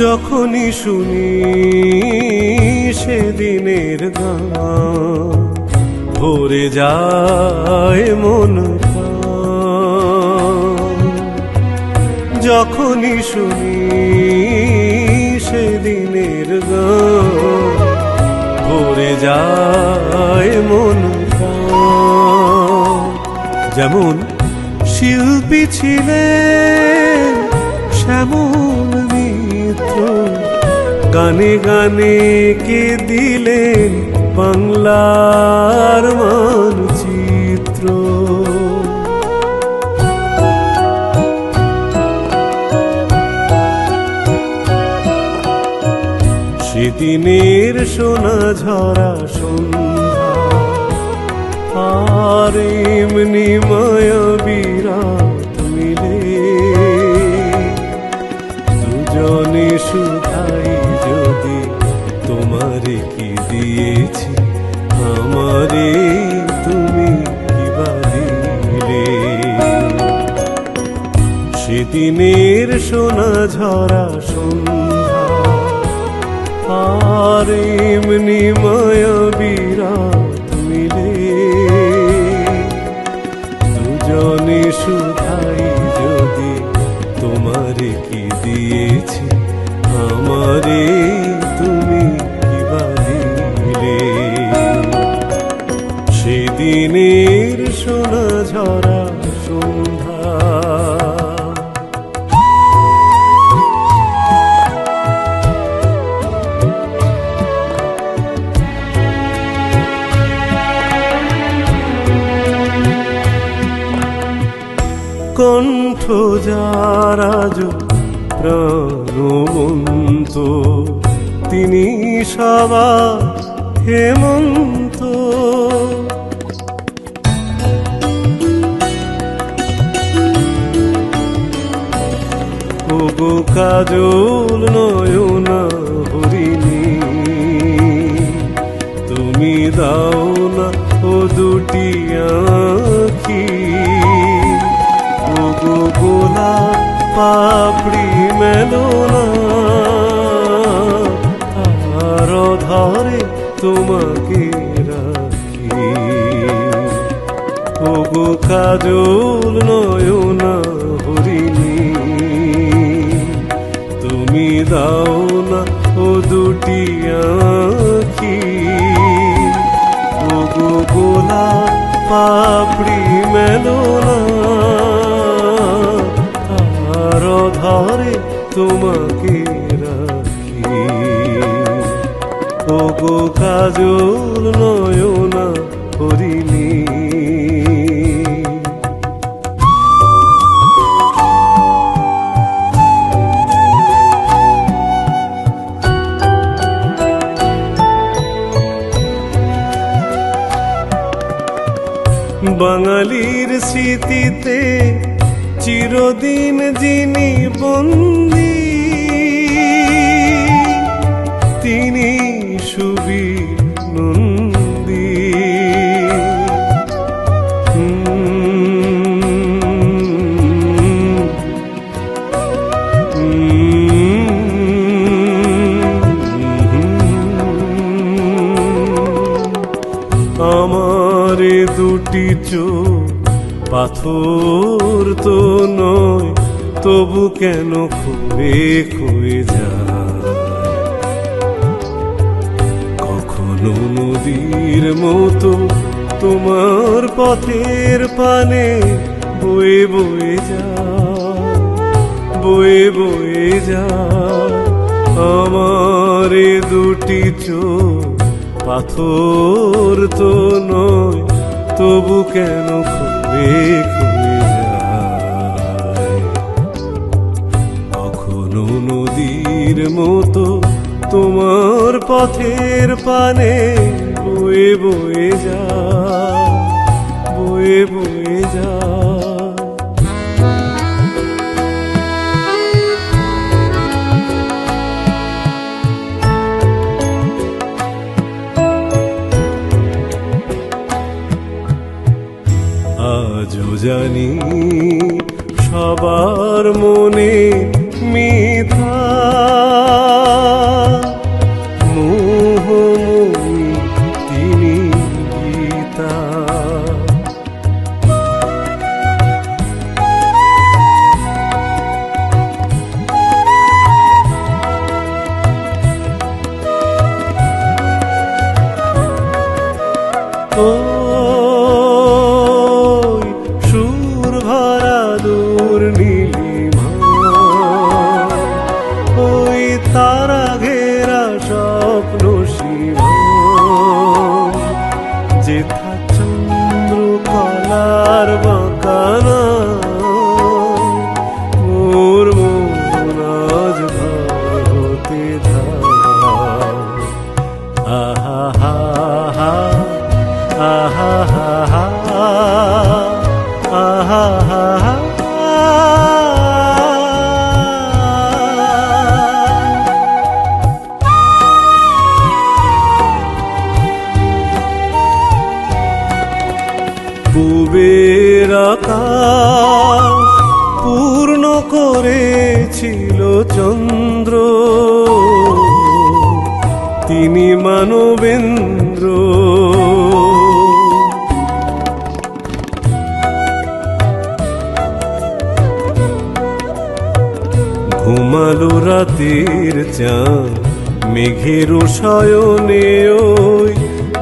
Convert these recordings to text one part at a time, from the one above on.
যখনই শুনি সেদিনের গান ভরে যায় মন প্রাণ। যখনই শুনি সেদিনের গান ভরে যায় মন প্রাণ। যেমন শিল্পী ছিলেন শ্যামল মিত্র, গানে গানে কে দিলেন বাংলার মানচিত্র। সেদিনের সোনা ঝরা সন্ধ্যা আর এমনি মায়াবী রাত মিলে দুজনে শুধাই যদি তোমারে কি দিয়েছি, আমারে তুমি কি বা দিলে। সেদিনের সোনা ঝরা সন্ধ্যা আর এমনি মায়াবী রাত মিলে দুজনে শুধাই যদি তোমারে কি দিয়েছি, আমারে তুমি কি বা দিলে। সেদিনের সোনা ঝরা সন্ধ্যা। কণ্ঠ যারা প্রাণবন্ত তিনি সবার হেমন্ত। ওগো কাজল নয়না হরিণী, তুমি দাও না ও দুটি আঁখি। ওগো গোলাপ পাপড়ি মেলো না, আর ধরে তোমাকে রাখি। ওগো কাজল নয়না হরিণী, তুমি দাও না ও দুটি আঁখি। ওগো গোলাপ পাপড়ি মেলো না, আর ধরে তোমাকে রাখি। ওগো কাজল নয়না হরিণী। বাঙালির স্মৃতিতে চিরদিন যিনি বন্দী, তিনি সুবীর নন্দী। আমারে দুটি চোখ পাথর তো নয়, তবু কেন খুঁড়ে খুঁড়ে যায়। কখনো নদীর মতো তোমার পথের পানে বয়ে বয়ে যায়, বয়ে বয়ে যায়। আমারে দুটি চোখ পাথর তো নয়, তবু কেন খুঁড়ে খুঁড়ে যায়। কখনো নদীর মতো তোমার পথের পানে বয়ে বয়ে যায়, বয়ে বয়ে যায়। আজও জানি সবার মনে মিথ্যা ওই সুর ভরা দূর নীলিমা, ওই তারা ঘেরা স্বপ্ন সীমা, যেথা চন্দ্র কলার বাঁকানা, মোর মন আজ ভর হতে ধার। আহা হা হা, আহা হা হা, আহা হা হা। পূবের আকাশ পূর্ণ করেছিল চন্দ্র, তিনি মানবেন্দ্র। ঘুমালো রাতের চাঁদ মেঘের শয়নে, ওই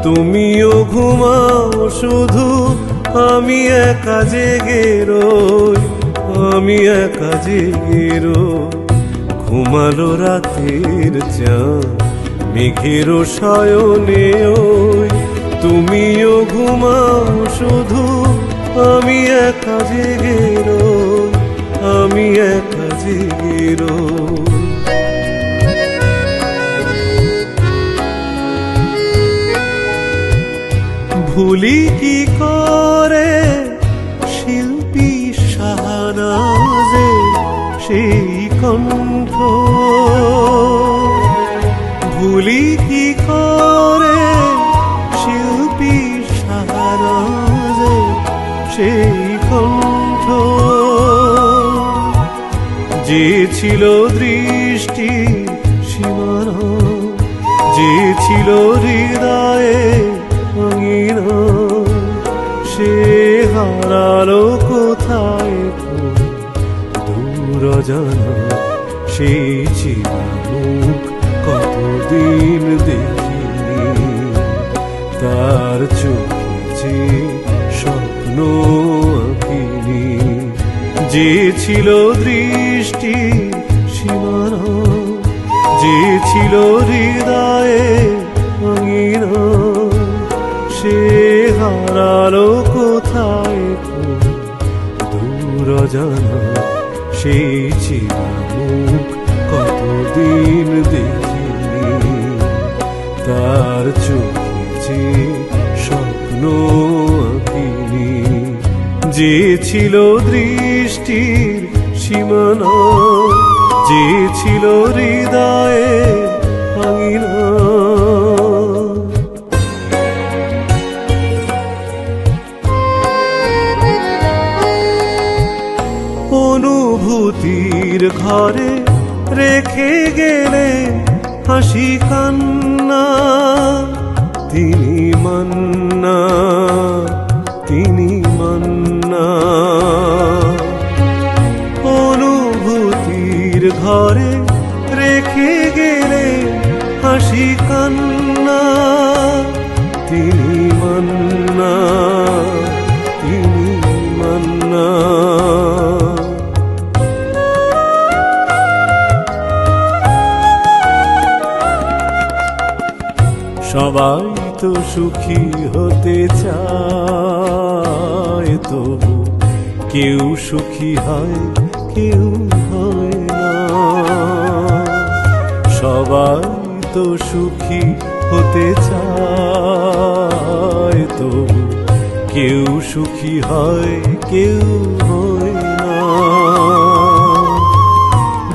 তুমিও ঘুমাও শুধু, আমি একা জেগে রই, আমি একা জেগে রই। ঘুমালো রাতের চাঁদ মেঘের শয়নে, ওই তুমিও ঘুমাও শুধু, আমি একা জেগে রই, আমি একা জেগে রই। ভুলি কি করে শিল্পী শাহনাজে সেই কণ্ঠ, ভুলি কি করে শিল্পী শাহনাজে সেই কণ্ঠ, যে ছিল দৃষ্টি সীমানা, যে ছিল হৃদয়ে অঙ্গিনা, সে হারালো কোথায় দূর জানা। সেই চিরমুখ কতদিন দেখিনি, তার চোখে যে স্বপ্ন আঁকিনি, যে ছিল দৃষ্টি সীমানা, যে ছিল হৃদয়ে অঙ্গিনা, সে হারালো কোথায় দূর জানা। সেই চিরমুখ কতদিন দেখিনি, তার চোখে যে স্বপ্ন আঁকিনি, যে ছিল দৃষ্টির সীমানা, যে ছিল হৃদয়ে অঙ্গিনা। অনুভূতির ঘরে রেখে গেলে হাসি কান্না, তিনি মান্না, তিনি মান্না। অনুভূতির ঘরে রেখে গেলে হাসি কান্না, তিনি মান্না, তিনি মান্না। সবাই তো সুখী হতে চায়, তবু কেউ সুখী হয় কেউ হয় না। সবাই তো সুখী হতে চায়, তবু কেউ সুখী হয় কেউ হয় না।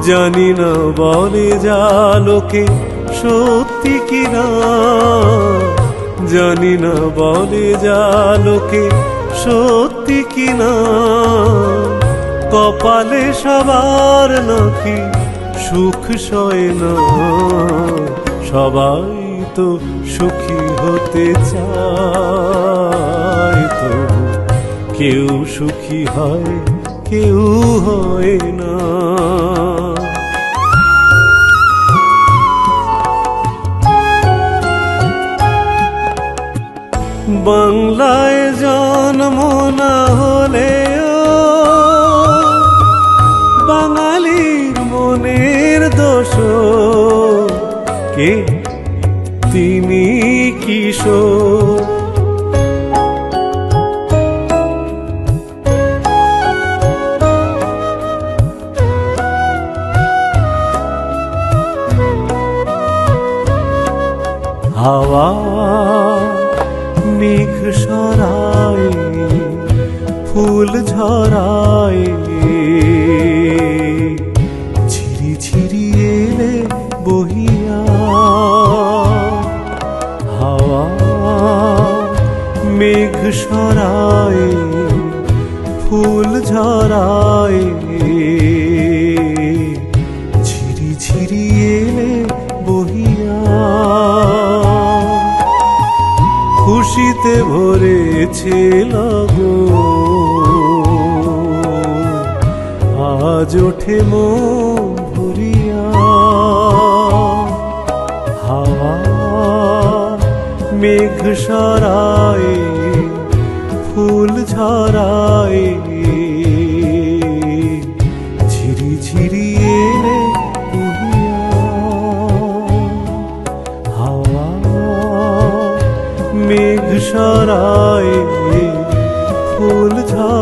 জানি না বলে যা লোকে সত্যি কিনা, জানি না বলে যা লোকে সত্যি কিনা। কপালে সবার নাকি সুখ সয় না, সবাই তো সুখী হতে চায়, তো কেউ সুখী হয় কেউ হয় না। বাংলায় জন্ম না হলেও বাঙালির মনের দোষ কে তিনি কিশোর। হাওয়া মেঘ সরায় ফুল ঝরায় ঝিরি ঝিরি এলে বহিয়া। হাওয়া মেঘ সরায় ফুল ঝরায় ঝিরি ঝিরি এলে বহিয়া। খুশিতে ভরেছে লগন আজ ওঠে মন ভরিয়া। হাওয়া মেঘ সরায় ফুল ঝরায় ঝিরি ঝিরি এলে বহিয়া। হাওয়া মেঘ সরায় ফুল ঝরায়